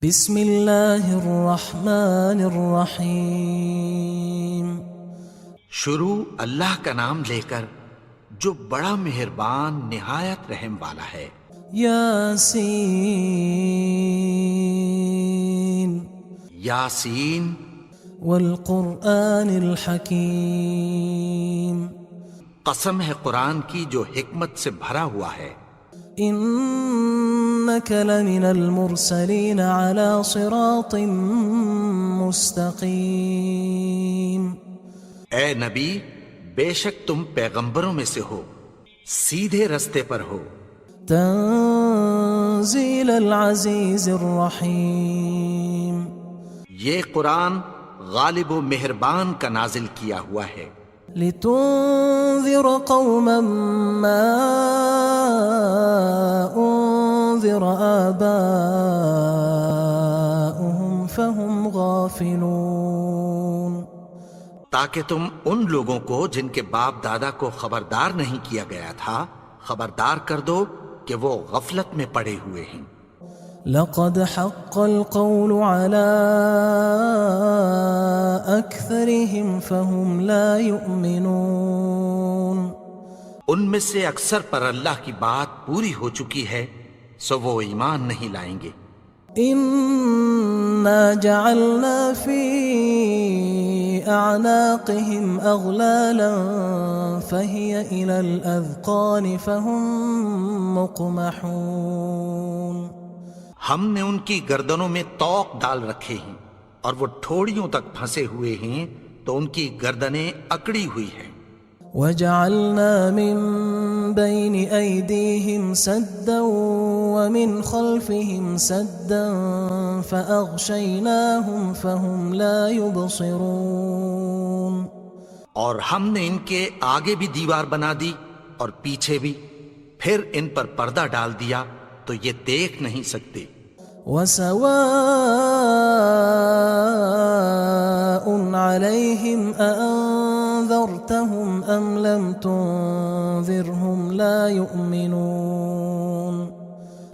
بسم اللہ الرحمن الرحیم۔ شروع اللہ کا نام لے کر جو بڑا مہربان نہایت رحم والا ہے۔ یاسین یاسین والقرآن الحکیم۔ قسم ہے قرآن کی جو حکمت سے بھرا ہوا ہے۔ انک لمن المرسلین علی صراط مستقیم۔ اے نبی، بے شک تم پیغمبروں میں سے ہو، سیدھے رستے پر ہو۔ تنزیل العزیز الرحیم۔ یہ قرآن غالب و مہربان کا نازل کیا ہوا ہے۔ لتنذر قوما ما انذر آباؤهم فهم غافلون۔ تاکہ تم ان لوگوں کو جن کے باپ دادا کو خبردار نہیں کیا گیا تھا خبردار کر دو کہ وہ غفلت میں پڑے ہوئے ہیں۔ لقد حق القول على أكثرهم فهم لا يؤمنون۔ ان میں سے اکثر پر اللہ کی بات پوری ہو چکی ہے سو وہ ایمان نہیں لائیں گے۔ إنا جعلنا في أعناقهم أغلالا فهي إلى الأذقان فهم مقمحون۔ ہم نے ان کی گردنوں میں طوق ڈال رکھے ہیں اور وہ ٹھوڑیوں تک پھنسے ہوئے ہیں تو ان کی گردنیں اکڑی ہوئی ہیں۔ وجعلنا من بين أيديهم سدا ومن خلفهم سدا فأغشيناهم فهم لا يبصرون۔ اور ہم نے ان کے آگے بھی دیوار بنا دی اور پیچھے بھی، پھر ان پر پردہ ڈال دیا تو یہ دیکھ نہیں سکتے۔ وسواء عليهم أأنذرتهم أم لم تنذرهم لا يؤمنون۔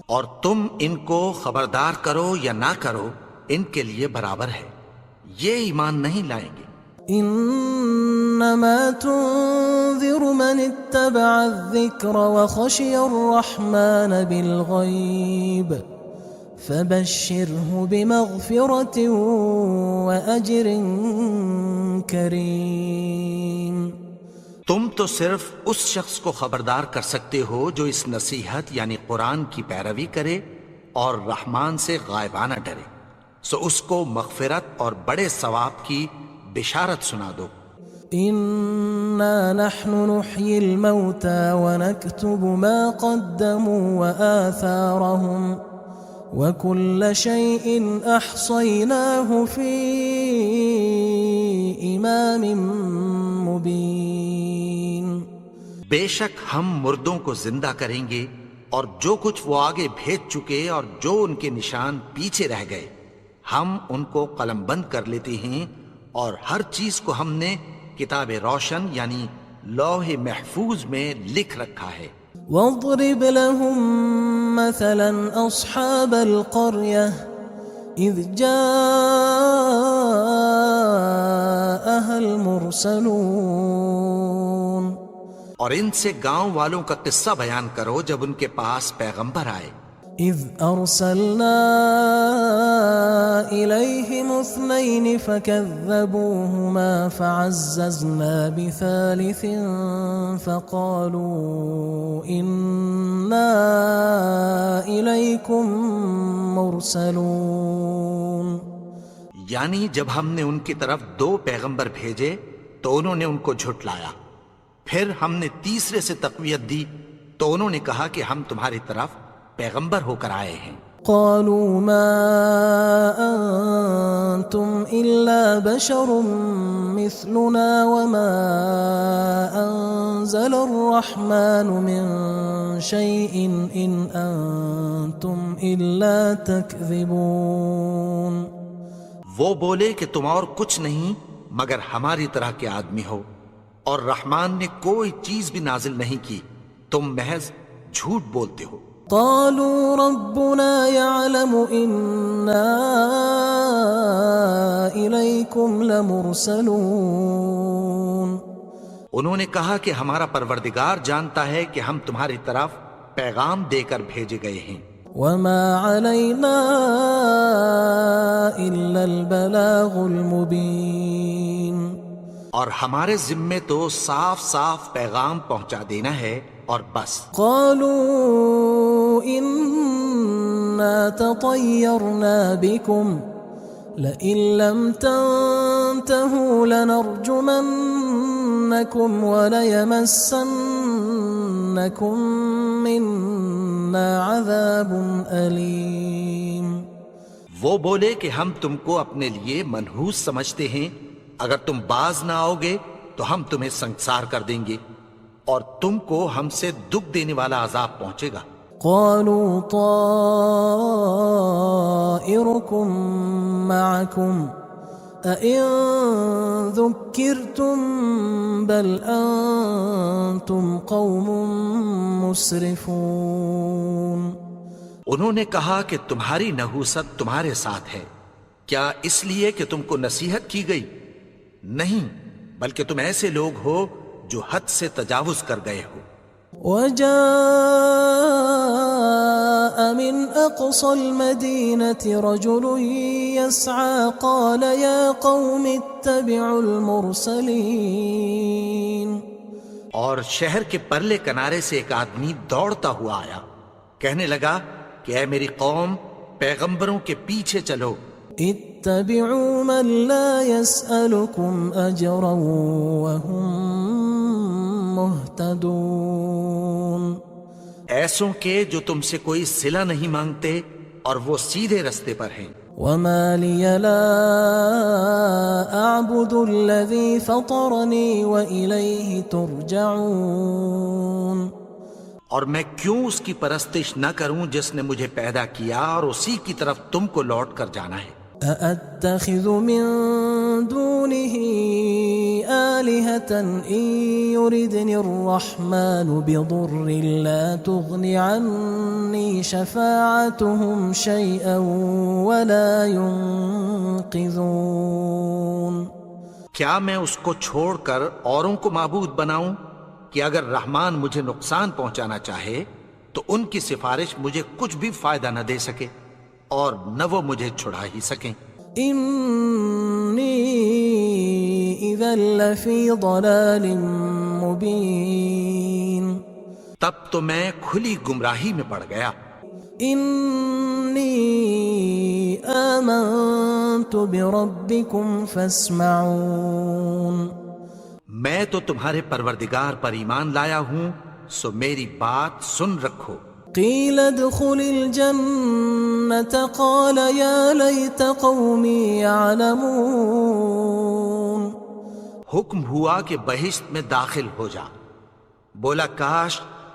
اور تم ان کو خبردار کرو یا نہ کرو ان کے لیے برابر ہے، یہ ایمان نہیں لائیں گے۔ انما تنذر من اتبع الذکر وخشی الرحمن بالغیب فبشره بمغفرة وأجر کریم۔ تم تو صرف اس شخص کو خبردار کر سکتے ہو جو اس نصیحت یعنی قرآن کی پیروی کرے اور رحمان سے غائبانہ ڈرے، سو اس کو مغفرت اور بڑے ثواب کی بشارت سنا دو۔ انا نحن نحيي الموتى ونكتب ما قدموا وآثارهم وكل شيء احصيناه في امام مبين۔ بے شک ہم مردوں کو زندہ کریں گے اور جو کچھ وہ آگے بھیج چکے اور جو ان کے نشان پیچھے رہ گئے ہم ان کو قلم بند کر لیتے ہیں، اور ہر چیز کو ہم نے کتاب روشن یعنی لوح محفوظ میں لکھ رکھا ہے۔ واضرب لهم مثلا أصحاب القرية إذ جاءها المرسلون۔ اور ان سے گاؤں والوں کا قصہ بیان کرو جب ان کے پاس پیغمبر آئے۔ إذ أرسلنا إليهم اثنين فكذبوهما فعززنا بثالث فقالوا إنا إليكم مرسلون۔ یعنی جب ہم نے ان کی طرف 2 پیغمبر بھیجے تو انہوں نے ان کو جھٹلایا، پھر ہم نے تیسرے سے تقویت دی تو انہوں نے کہا کہ ہم تمہاری طرف پیغمبر ہو کر آئے ہیں۔ قالوا ما أنتم إلا بشر مثلنا وما أنزل الرحمن من شيء إن أنتم إلا تكذبون۔ وہ بولے کہ تم اور کچھ نہیں مگر ہماری طرح کے آدمی ہو، اور رحمان نے کوئی چیز بھی نازل نہیں کی، تم محض جھوٹ بولتے ہو۔ قالوا ربنا يعلم إنا إليكم لمرسلون. انہوں نے کہا کہ ہمارا پروردگار جانتا ہے کہ ہم تمہاری طرف پیغام دے کر بھیجے گئے ہیں. وما علينا إلا البلاغ المبين. اور ہمارے ذمے تو صاف صاف پیغام پہنچا دینا ہے اور بس. قالوا إنا تطيرنا بكم لئن لم تنتهوا لنرجمنكم وليمسنكم منا عذاب أليم. وہ بولے کہ ہم تم کو اپنے لیے منحوس سمجھتے ہیں، اگر تم باز نہ آؤ گے تو ہم تمہیں سنسار کر دیں گے اور تم کو ہم سے دکھ دینے والا عذاب پہنچے گا. قالوا طائركم معكم أئن ذكرتم بل أنتم قوم مسرفون. انہوں نے کہا کہ تمہاری نحوست تمہارے ساتھ ہے، کیا اس لیے کہ تم کو نصیحت کی گئی؟ نہیں، بلکہ تم ایسے لوگ ہو جو حد سے تجاوز کر گئے ہو. وجاء من أقصى المدينة رجل يسعى قال يا قوم اتبعوا المرسلين. اور شہر کے پرلے کنارے سے ایک آدمی دوڑتا ہوا آیا، کہنے لگا کہ اے میری قوم، پیغمبروں کے پیچھے چلو. اتبعوا من لا يسألكم أجرا وهم مهتدون. ایسوں کے جو تم سے کوئی صلہ نہیں مانگتے اور وہ سیدھے رستے پر ہیں. وما لي لا أعبد الذي فطرني وإليه ترجعون. اور میں کیوں اس کی پرستش نہ کروں جس نے مجھے پیدا کیا اور اسی کی طرف تم کو لوٹ کر جانا ہے. أأتخذ من دونه آلهة إن يردني الرحمن بضر لا تغن عني شفاعتهم شيئا ولا ينقذون. کیا میں اس کو چھوڑ کر اوروں کو معبود بناؤں کہ اگر رحمان مجھے نقصان پہنچانا چاہے تو ان کی سفارش مجھے کچھ بھی فائدہ نہ دے سکے اور نہ وہ مجھے چھڑا ہی سکیں. إني إذا لفي ضلال مبين. تب تو میں کھلی گمراہی میں پڑ گیا. إني آمنت بربكم فاسمعون. میں تو تمہارے پروردگار پر ایمان لایا ہوں، سو میری بات سن رکھو. قيل ادخل الجنة قال يا ليت قومي يعلمون. حکم ہوا کہ بہشت میں داخل ہو جا. بولا کاش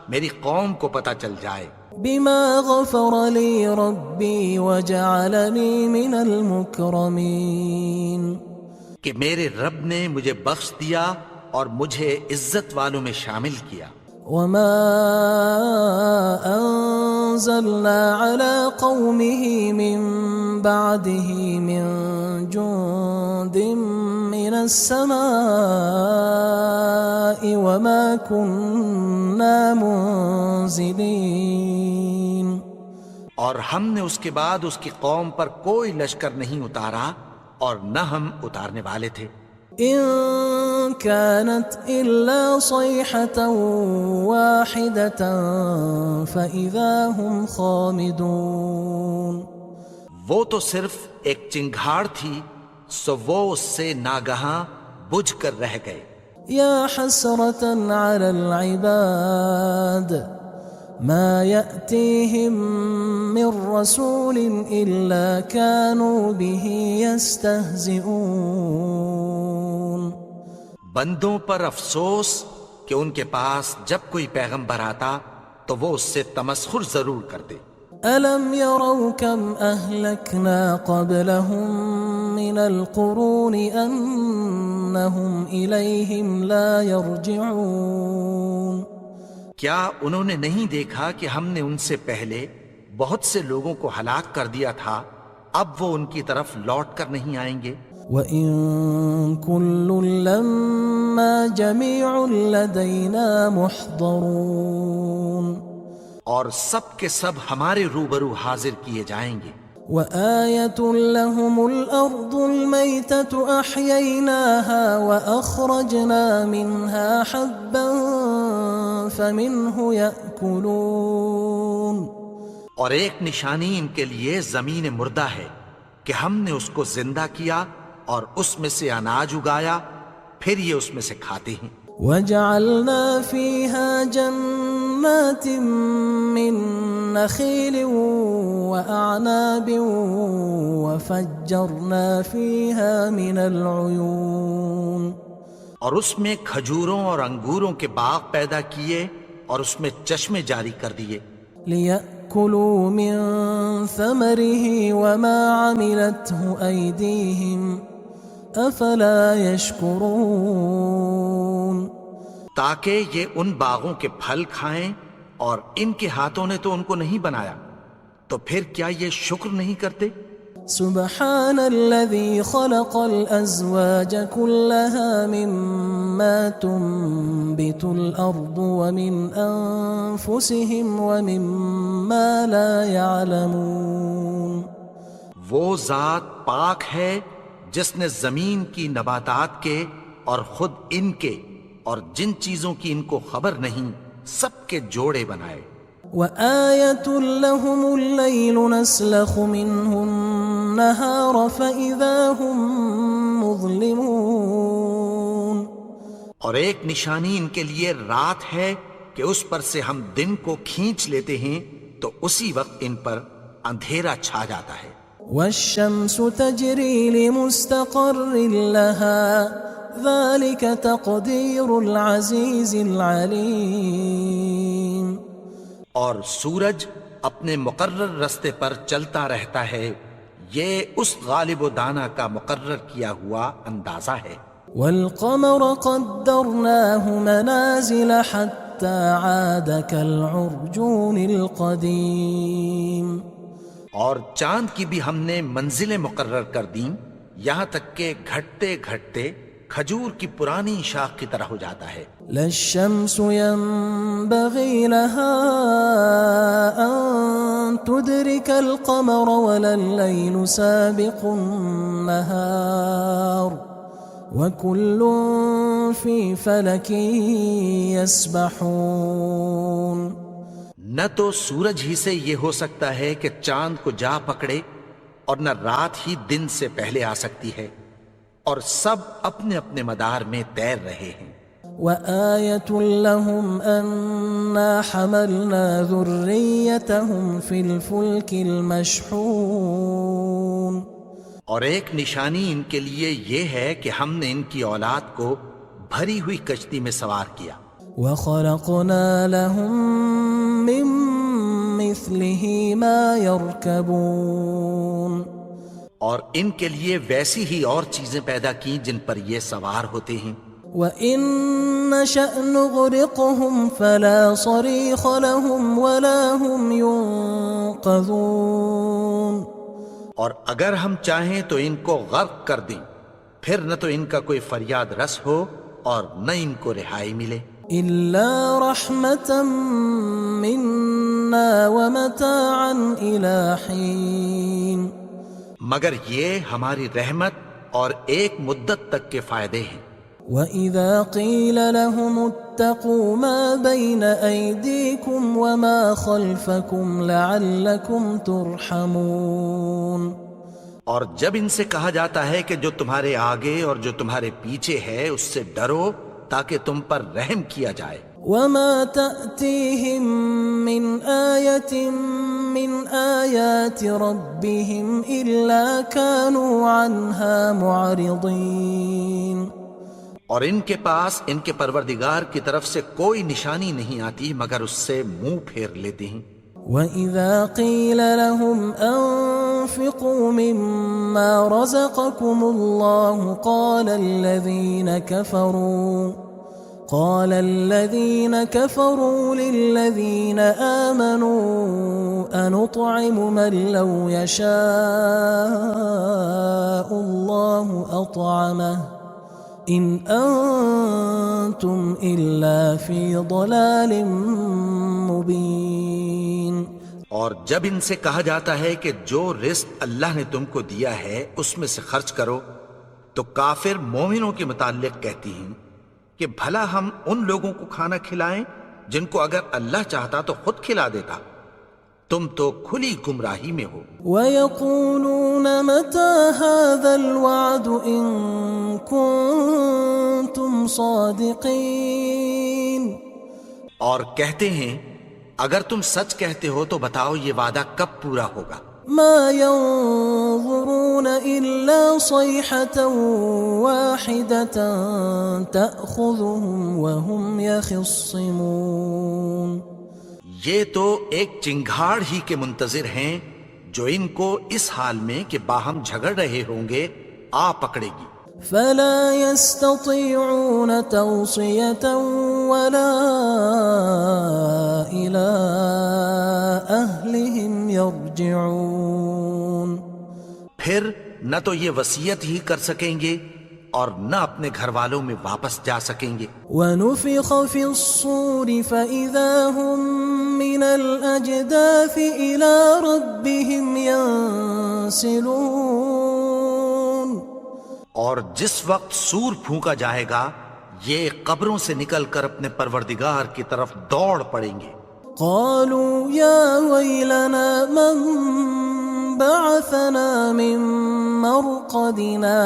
میری قوم کو پتہ چل جائے. بما غفر لي ربي وجعلني من المكرمين. کہ میرے رب نے مجھے بخش دیا اور مجھے عزت والوں میں شامل کیا. وما أنزلنا على قومه من بعده من جند من السماء وما كنا منزلين. اور ہم نے اس کے بعد اس کی قوم پر کوئی لشکر نہیں اتارا اور نہ ہم اتارنے والے تھے. إن كانت إلا صيحة واحدة فإذا هم خامدون. وہ تو صرف ایک چنگھاڑ تھی، سو وہ اس سے ناگہاں بجھ کر رہ گئے. يا حسرة على العباد ما يأتيهم من رسول إلا كانوا به يستهزئون. بندوں پر افسوس کہ ان کے پاس جب کوئی پیغمبر آتا تو وہ اس سے تمسخر ضرور کرتے. ألم يروا كم أهلكنا قبلهم من القرون أنهم إليهم لا يرجعون. کیا انہوں نے نہیں دیکھا کہ ہم نے ان سے پہلے بہت سے لوگوں کو ہلاک کر دیا تھا، اب وہ ان کی طرف لوٹ کر نہیں آئیں گے؟ وَإِن كُلٌّ لَمَّا جَمِيعٌ لَدَيْنَا مُحْضَرُونَ، اور سب کے سب ہمارے روبرو حاضر کیے جائیں گے۔ وَآيَةٌ لَهُمُ الْأَرْضُ الْمَيْتَةُ أَحْيَيْنَاهَا وَأَخْرَجْنَا مِنْهَا حَبًّا فَمِنْهُ يَأْكُلُونَ، اور ایک نشانی ان کے لیے زمین مردہ ہے کہ ہم نے اس کو زندہ کیا اور اس میں سے اناج اگایا، پھر یہ اس میں سے کھاتے ہیں۔ وَجَعَلْنَا فِيهَا جَنَّاتٍ مِّن نَخِيلٍ وَأَعْنَابٍ وَفَجَّرْنَا فِيهَا مِنَ الْعُيُونِ، اور اس میں کھجوروں اور انگوروں کے باغ پیدا کیے اور اس میں چشمے جاری کر دیے، لِيَأْكُلُوا مِن ثَمَرِهِ وَمَا عَمِلَتْهُ أَيْدِيهِمْ أَفَلَا يَشْكُرُونَ، تاکہ یہ ان باغوں کے پھل کھائیں، اور ان کے ہاتھوں نے تو ان کو نہیں بنایا، تو پھر کیا یہ شکر نہیں کرتے؟ سبحان الذي خلق الأزواج كلها مما تنبت الأرض ومن أنفسهم ومما لا يعلمون، وہ ذات پاک ہے جس نے زمین کی نباتات کے اور خود ان کے اور جن چیزوں کی ان کو خبر نہیں سب کے جوڑے بنائے۔ وآية لهم الليل نسلخ منه النهار فإذا هم مظلمون، اور ایک نشانی ان کے لیے رات ہے کہ اس پر سے ہم دن کو کھینچ لیتے ہیں تو اسی وقت ان پر اندھیرا چھا جاتا ہے۔ والشمس تجري لمستقر لها ذلك تقدير العزيز العليم، اور سورج اپنے مقرر رستے پر چلتا رہتا ہے، یہ اس غالب و دانا کا مقرر کیا ہوا اندازہ ہے۔ والقمر قدرناه منازل حتى عاد كالعرجون القديم، اور چاند کی بھی ہم نے منزلیں مقرر کر دیں، یہاں تک کہ گھٹتے گھٹتے کھجور کی پرانی شاخ کی طرح ہو جاتا ہے۔ لا الشمس ينبغي لها أن تدرك القمر ولا الليل سابق النهار وكل في فلك يسبحون، نہ تو سورج ہی سے یہ ہو سکتا ہے کہ چاند کو جا پکڑے، اور نہ رات ہی دن سے پہلے آ سکتی ہے، اور سب اپنے اپنے مدار میں تیر رہے ہیں۔ وآية لهم أنا حملنا ذريتهم في الفلك المشحون، اور ایک نشانی ان کے لیے یہ ہے کہ ہم نے ان کی اولاد کو بھری ہوئی کشتی میں سوار کیا۔ وخلقنا لهم من مثله ما يركبون، اور ان کے لیے ویسی ہی اور چیزیں پیدا کی جن پر یہ سوار ہوتے ہیں۔ وَإِن نَّشَأْ نُغْرِقْهُمْ فَلَا صَرِيخَ لَهُمْ وَلَا هُمْ يُنقَذُونَ، اور اگر ہم چاہیں تو ان کو غرق کر دیں، پھر نہ تو ان کا کوئی فریاد رس ہو اور نہ ان کو رہائی ملے۔ إِلَّا رَحْمَةً مِّنَّا وَمَتَاعًا إِلَى حِينٍ، مگر یہ ہماری رحمت اور ایک مدت تک کے فائدے ہیں۔ وَإِذَا قِيلَ لَهُمُ اتَّقُوا مَا بَيْنَ أَيْدِيكُمْ وَمَا خَلْفَكُمْ لَعَلَّكُمْ تُرْحَمُونَ، اور جب ان سے کہا جاتا ہے کہ جو تمہارے آگے اور جو تمہارے پیچھے ہے اس سے ڈرو تاکہ تم پر رحم کیا جائے۔ وَمَا تَأْتِيهِم مِّنْ آيَةٍ مِّنْ آيَاتِ رَبِّهِمْ إِلَّا كَانُوا عَنْهَا مُعْرِضِينَ، اور ان کے پاس ان کے پروردگار کی طرف سے کوئی نشانی نہیں آتی مگر اس سے منہ پھیر لیتے ہیں۔ وَإِذَا قِيلَ لَهُمْ أَنفِقُوا مِمَّا رَزَقَكُمُ اللَّهُ قال الذين كفروا للذين آمنوا أنطعم من لو يشاء الله أطعمه إن أنتم إلا في ضلال مبين. اور جب ان سے کہا جاتا ہے کہ جو رزق اللہ نے تم کو دیا ہے اس میں سے خرچ کرو، تو کافر مومنوں کے متعلق کہتی ہیں کہ بھلا ہم ان لوگوں کو کھانا کھلائیں جن کو اگر اللہ چاہتا تو خود کھلا دیتا. تم تو کھلی گمراہی میں ہو. وَيَقُولُونَ مَتَى هَذَا الْوَعْدُ إِن كُنتُمْ صَادِقِينَ. اور کہتے ہیں اگر تم سچ کہتے ہو تو بتاؤ یہ وعدہ کب پورا ہوگا. ما ينظرون إلا صيحة واحدة تأخذهم وهم يخصمون. یہ تو ایک چنگھاڑ ہی کے منتظر ہیں جو ان کو اس حال میں کہ باہم جھگڑ رہے ہوں گے آ پکڑے گی. فلا يستطيعون توصية ولا إلى أهلهم يرجعون. پھر نہ تو یہ وصیت ہی کر سکیں گے اور نہ اپنے گھر والوں میں واپس جا سکیں گے. ونفخ في الصور فإذا هم من الأجداث إلى ربهم ينسلون. اور جس وقت سور پھونکا جائے گا یہ قبروں سے نکل کر اپنے پروردگار کی طرف دوڑ پڑیں گے. قالوا يا ويلنا من بعثنا من مرقدنا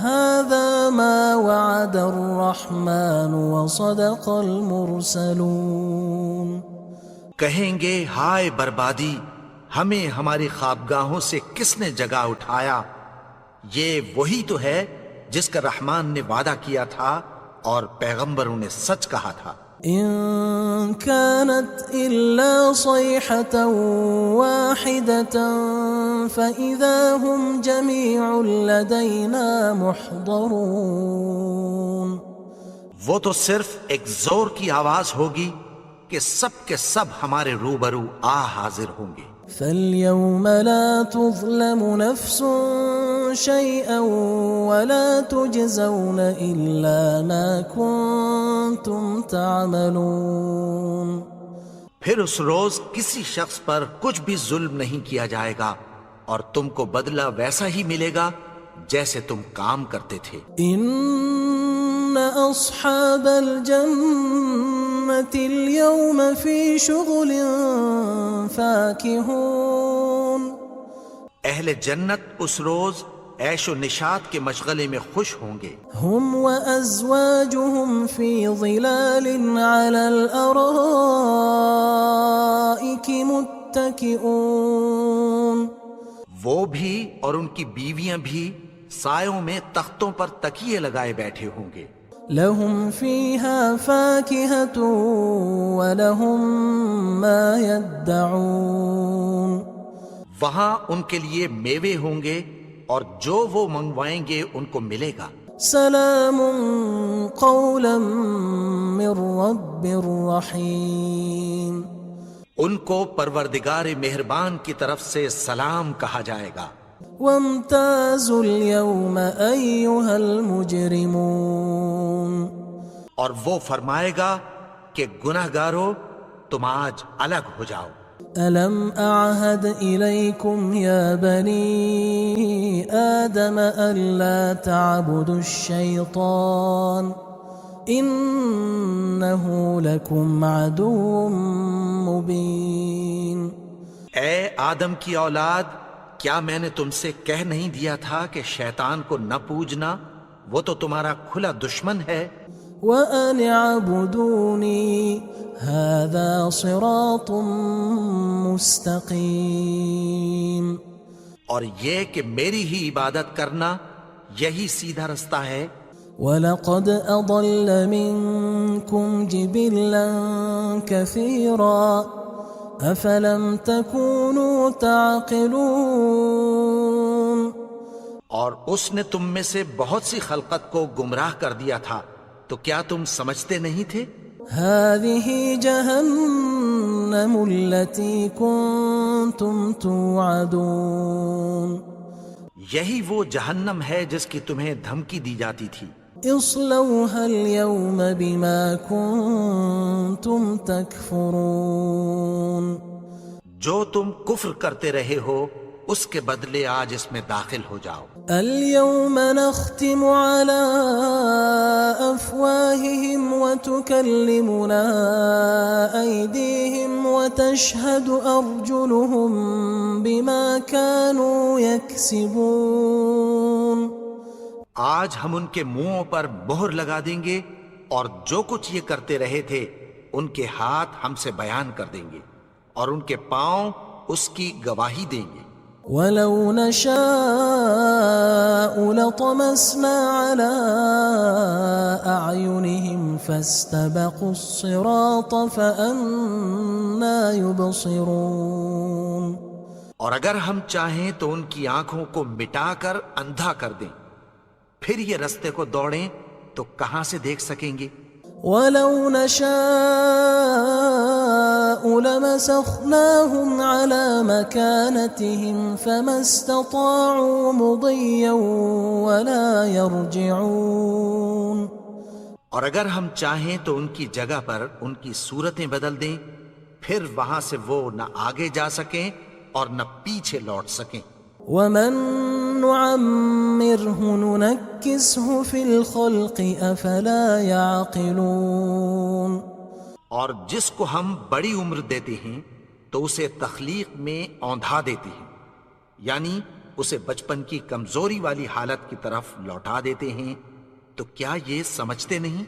هذا ما وعد الرحمن وصدق المرسلون. کہیں گے ہائے بربادی، ہمیں ہماری خوابگاہوں سے کس نے جگا اٹھایا. یہ وہی تو ہے جس کا رحمان نے وعدہ کیا تھا اور پیغمبروں نے سچ کہا تھا. إن كانت إلا صيحة واحدة فإذا هم جميع لدينا محضرون. وہ تو صرف ایک زور کی آواز ہوگی کہ سب کے سب ہمارے روبرو حاضر ہوں گے. فاليوم لا تظلم نفس شيئا ولا تجزون إلا ما كنتم تعملون. پھر اس روز کسی شخص پر کچھ بھی ظلم نہیں کیا جائے گا اور تم کو بدلہ ویسا ہی ملے گا جیسے تم کام کرتے تھے. إن أصحاب الجنة اليوم في شغل فاكهون. اہل جنت اس روز عیش و نشاط کے مشغلے میں خوش ہوں گے. هم وأزواجهم في ظلال على الأرائك متكئون. وہ بھی اور ان کی بیویاں بھی سایوں میں تختوں پر تکیے لگائے بیٹھے ہوں گے. لهم فيها فاكهة ولهم ما يدعون. وہاں ان کے لیے میوے ہوں گے اور جو وہ منگوائیں گے ان کو ملے گا. سلام قولا من رب رحیم. ان کو پروردگار مہربان کی طرف سے سلام کہا جائے گا. وامتازوا اليوم أيها المجرمون. اور وہ فرمائے گا کہ گناہگارو تم آج الگ ہو جاؤ. ألم أعهد إليكم يا بني آدم ألا تعبدوا الشيطان إنه لكم عدو مبين. اے آدم کی اولاد، کیا میں نے تم سے کہہ نہیں دیا تھا کہ شیطان کو نہ پوجنا، وہ تو تمہارا کھلا دشمن ہے. وَأَنِ اعْبُدُونِي هَذَا صِرَاطٌ مُسْتَقِيمٌ. اور یہ کہ میری ہی عبادت کرنا یہی سیدھا رستہ ہے. وَلَقَدْ أَضَلَّ مِنْكُمْ جِبِلًّا كَثِيرًا أَفَلَمْ تَكُونُوا تَعْقِلُونَ. اور اس نے تم میں سے بہت سی خلقت کو گمراہ کر دیا تھا، تو کیا تم سمجھتے نہیں تھے؟ هذه جهنم التي كنتم توعدون یہی وہ جہنم ہے جس کی تمہیں دھمکی دی جاتی تھی. اصلوها اليوم بما كنتم تكفرون جو تم کفر کرتے رہے ہو اس کے بدلے آج اس میں داخل ہو جاؤ. اليوم نختم على أفواههم وتكلمنا أيديهم وتشهد أرجلهم بما كانوا يكسبون. آج ہم ان کے منہوں پر مہر لگا دیں گے اور جو کچھ یہ کرتے رہے تھے ان کے ہاتھ ہم سے بیان کر دیں گے اور ان کے پاؤں اس کی گواہی دیں گے. ولو نشاء لطمسنا على أعينهم فاستبقوا الصراط فأنا يبصرون. اور اگر ہم چاہیں تو ان کی آنکھوں کو مٹا کر اندھا کر دیں، پھر یہ رستے کو دوڑیں تو کہاں سے دیکھ سکیں گے. ولو نشاء لمسخناهم على مكانتهم فما استطاعوا مضيا ولا يرجعون. اور اگر ہم چاہیں تو ان کی جگہ پر ان کی صورتیں بدل دیں، پھر وہاں سے وہ نہ آگے جا سکیں اور نہ پیچھے لوٹ سکیں. ومن نعمره ننكسه في الخلق افلا يعقلون. اور جس کو ہم بڑی عمر دیتے ہیں تو اسے تخلیق میں اوندھا دیتے ہیں، یعنی اسے بچپن کی کمزوری والی حالت کی طرف لوٹا دیتے ہیں. تو کیا یہ سمجھتے نہیں؟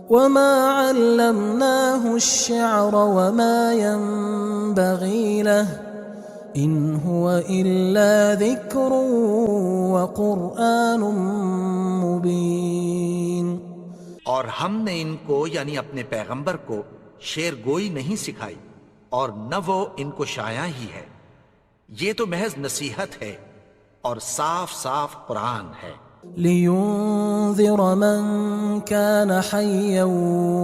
وما علمناه الشعر وما ينبغي له ان هو الا ذكر وقرآن مبين. اور ہم نے ان کو یعنی اپنے پیغمبر کو شعر گوئی نہیں سکھائی اور نہ وہ ان کو شایع ہی ہے، یہ تو محض نصیحت ہے اور صاف صاف قرآن ہے. لينذر من كان حيا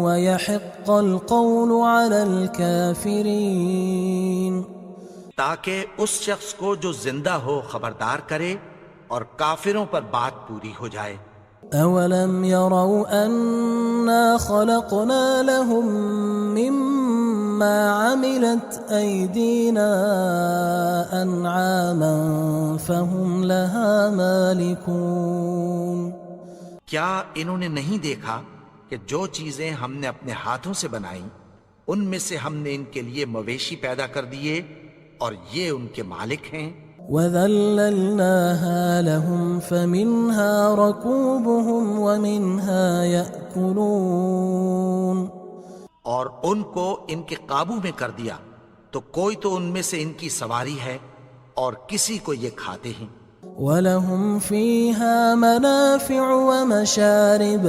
ويحق القول على الكافرين. تاکہ اس شخص کو جو زندہ ہو خبردار کرے اور کافروں پر بات پوری ہو جائے. اولم يروا انا خلقنا لهم مما عملت ايدينا انعاما فهم لها مالكون. کیا انہوں نے نہیں دیکھا کہ جو چیزیں ہم نے اپنے ہاتھوں سے بنائیں ان میں سے ہم نے ان کے لیے مویشی پیدا کر دیے اور یہ ان کے مالک ہیں. وَذَلَّلْنَاهَا لَهُمْ فَمِنْهَا رَكُوبُهُمْ وَمِنْهَا يَأْكُلُونَ. اور ان کو ان کے قابو میں کر دیا تو کوئی تو ان میں سے ان کی سواری ہے اور کسی کو یہ کھاتے ہیں. وَلَهُمْ فِيهَا مَنَافِعُ وَمَشَارِبُ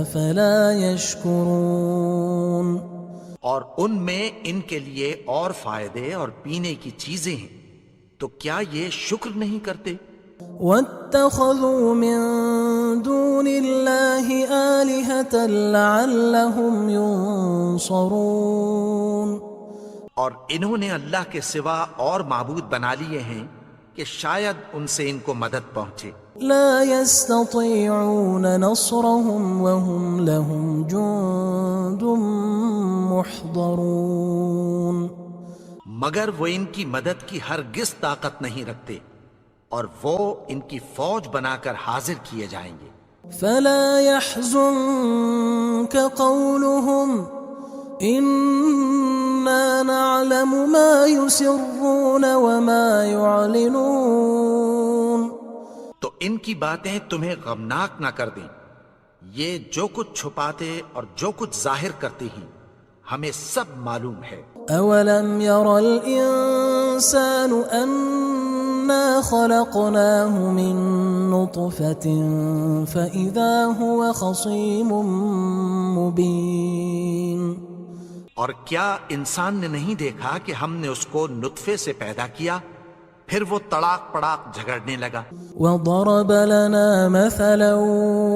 أَفَلَا يَشْكُرُونَ. اور ان میں ان کے لیے اور فائدے اور پینے کی چیزیں ہیں، تو کیا یہ شکر نہیں کرتے؟ وَاتَّخَذُوا مِن دُونِ اللَّهِ آلِهَةً لَعَلَّهُمْ يُنصَرُونَ. اور انہوں نے اللہ کے سوا اور معبود بنا لیے ہیں کہ شاید ان سے ان کو مدد پہنچے. لا يستطيعون نصرهم وهم لهم جند محضرون. مگر وہ ان کی مدد کی ہرگز طاقت نہیں رکھتے اور وہ ان کی فوج بنا کر حاضر کیے جائیں گے. فلا يحزنك قولهم إنا نعلم ما يسرون وما يعلنون. تو ان کی باتیں تمہیں غمناک نہ کر دیں، یہ جو کچھ چھپاتے اور جو کچھ ظاہر کرتے ہیں ہمیں سب معلوم ہے. اولم ير الانسان انا خلقناه من نطفة فاذا هو خصيم مبين. اور کیا انسان نے نہیں دیکھا کہ ہم نے اس کو نطفے سے پیدا کیا پھر وہ تڑاک پڑاک جھگڑنے لگا. وضرب لنا مثلا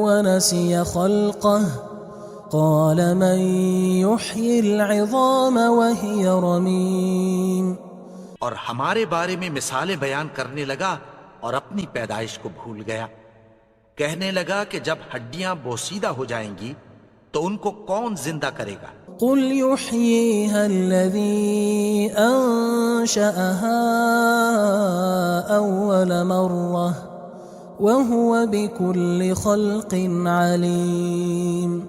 ونسي خلقه قال من يحيي العظام وهي رميم. اور ہمارے بارے میں مثالیں بیان کرنے لگا اور اپنی پیدائش کو بھول گیا. کہنے لگا کہ جب ہڈیاں بوسیدہ ہو جائیں گی تو ان کو کون زندہ کرے گا؟ قل يحييها الذي أنشأها أول مرة وهو بكل خلق عليم.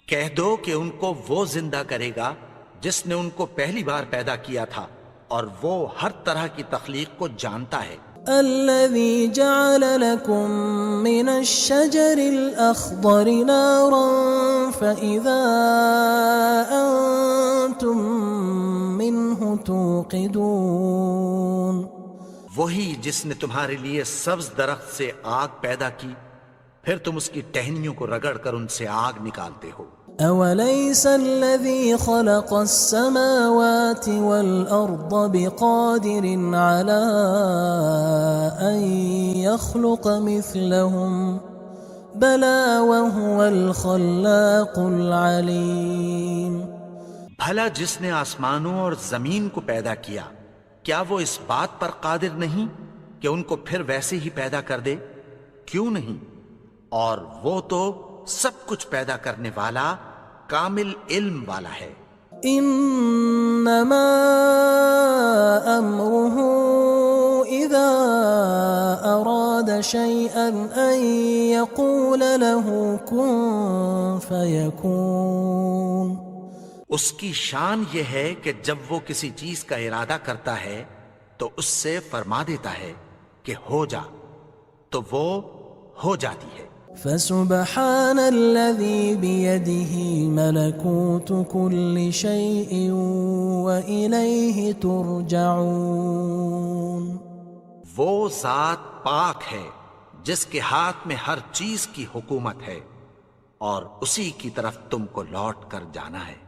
کہہ دو کہ ان کو وہ زندہ کرے گا جس نے ان کو پہلی بار پیدا کیا تھا اور وہ ہر طرح کی تخلیق کو جانتا ہے. الذي جعل لكم من الشجر الأخضر نارا فإذا أنتم منه توقدون. وہی جس نے تمہارے لیے سبز درخت سے آگ پیدا کی پھر تم اس کی ٹہنیوں کو رگڑ کر ان سے آگ نکالتے ہو. أوليس الذي خلق السماوات والأرض بقادر على أن يخلق مثلهم بلى وهو الخلاق العليم. بھلا جس نے آسمانوں اور زمین کو پیدا کیا کیا وہ اس بات پر قادر نہیں کہ ان کو پھر ویسے ہی پیدا کر دے؟ کیوں نہیں؟ اور وہ تو سب کچھ پیدا کرنے والا کامل علم والا ہے. انما امره اذا اراد شيئا ان يقول له كن فيكون. اس کی شان یہ ہے کہ جب وہ کسی چیز کا ارادہ کرتا ہے تو اس سے فرما دیتا ہے کہ ہو جا تو وہ ہو جاتی ہے. فسبحان الذي بيده ملكوت كل شيء وإليه ترجعون. وہ ذات پاک ہے جس کے ہاتھ میں ہر چیز کی حکومت ہے اور اسی کی طرف تم کو لوٹ کر جانا ہے.